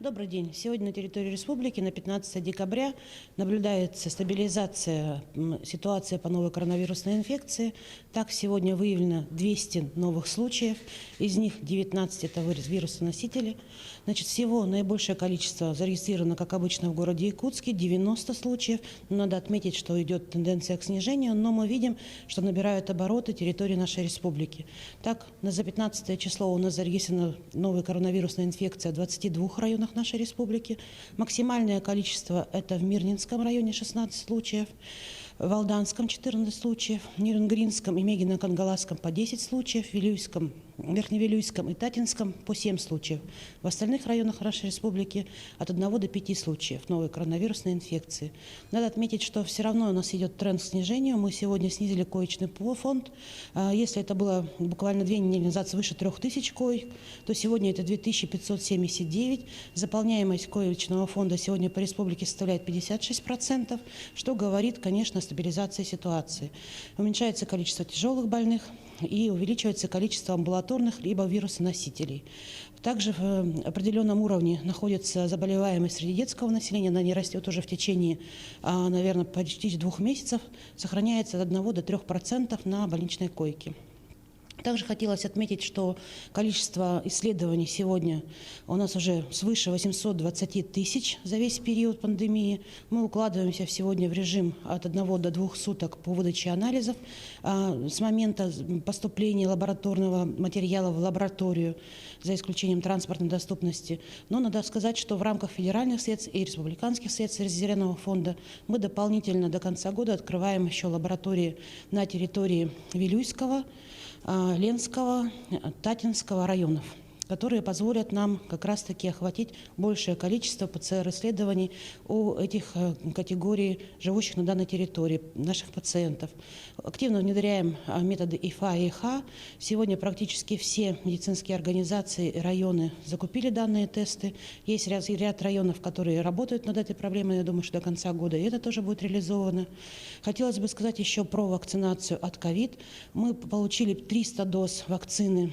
Добрый день. Сегодня на территории республики на 15 декабря наблюдается стабилизация ситуации по новой коронавирусной инфекции. Так, сегодня выявлено 200 новых случаев, из них 19 это вирусоносители. Значит, всего наибольшее количество зарегистрировано, как обычно, в городе Якутске, 90 случаев. Надо отметить, что идет тенденция к снижению, но мы видим, что набирают обороты территории нашей республики. Так, за 15 число у нас зарегистрирована новая коронавирусная инфекция в 22 районах нашей республики. Максимальное количество это в Мирнинском районе 16 случаев, в Алданском 14 случаев, в Ниренгринском и Мегино-Кангаласском по 10 случаев, в Вилюйском, Верхневилюйском и Татинском по 7 случаев. В остальных районах нашей республики от 1 до 5 случаев новой коронавирусной инфекции. Надо отметить, что все равно у нас идет тренд к снижению. Мы сегодня снизили коечный фонд. Если это было буквально 2 недели назад свыше 3000 коек, то сегодня это 2579. Заполняемость коечного фонда сегодня по республике составляет 56%, что говорит, конечно, о стабилизации ситуации. Уменьшается количество тяжелых больных и увеличивается количество амбулаторных либо вирусоносителей. Также в определенном уровне находится заболеваемость среди детского населения. Она не растет уже в течение, наверное, почти 2 месяцев. Сохраняется от 1 до 3% на больничной койке. Также хотелось отметить, что количество исследований сегодня у нас уже свыше 820 тысяч за весь период пандемии. Мы укладываемся сегодня в режим от 1 до 2 суток по выдаче анализов. С момента поступления лабораторного материала в лабораторию, за исключением транспортной доступности. Но надо сказать, что в рамках федеральных средств и республиканских средств резервного фонда мы дополнительно до конца года открываем еще лаборатории на территории Вилюйского, Ленского, Татинского районов, которые позволят нам как раз-таки охватить большее количество ПЦР-исследований у этих категорий живущих на данной территории, наших пациентов. Активно внедряем методы ИФА и ИХА. Сегодня практически все медицинские организации и районы закупили данные тесты. Есть ряд районов, которые работают над этой проблемой. Я думаю, что до конца года и это тоже будет реализовано. Хотелось бы сказать еще про вакцинацию от ковид. Мы получили 300 доз вакцины.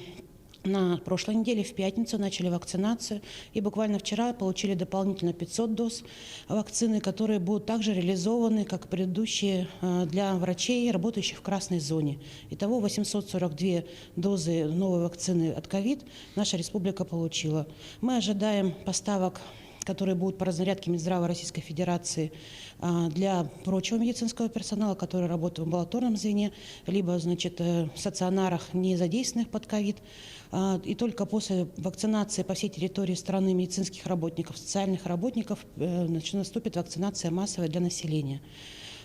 На прошлой неделе, в пятницу, начали вакцинацию, и буквально вчера получили дополнительно 500 доз вакцины, которые будут также реализованы, как предыдущие, для врачей, работающих в красной зоне. Итого 842 дозы новой вакцины от ковид наша республика получила. Мы ожидаем поставок, которые будут по разнарядке Минздрава Российской Федерации для прочего медицинского персонала, который работает в амбулаторном звене, либо, значит, в стационарах, не задействованных под ковид. И только после вакцинации по всей территории страны медицинских работников, социальных работников, наступит вакцинация массовая для населения.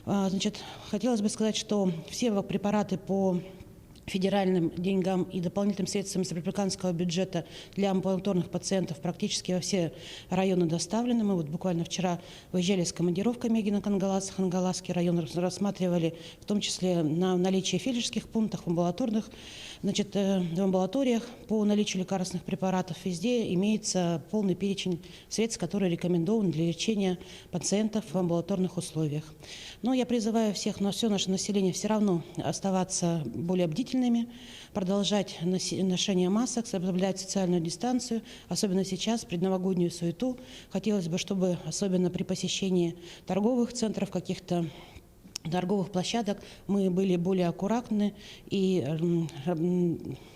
Значит, хотелось бы сказать, что все препараты по федеральным деньгам и дополнительным средствам из республиканского бюджета для амбулаторных пациентов практически во все районы доставлены. Мы вот буквально вчера выезжали с командировкой Мегино-Кангалас, Хангаласский район, рассматривали в том числе на наличие фельдшерских пунктов, амбулаторных, значит, в амбулаториях по наличию лекарственных препаратов. Везде имеется полный перечень средств, которые рекомендованы для лечения пациентов в амбулаторных условиях. Но я призываю всех, все наше население все равно оставаться более бдительными, продолжать ношение масок, соблюдать социальную дистанцию, особенно сейчас, в предновогоднюю суету. Хотелось бы, чтобы особенно при посещении торговых центров, каких-то торговых площадок, мы были более аккуратны и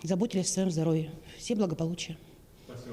заботились о своем здоровье. Всем благополучия.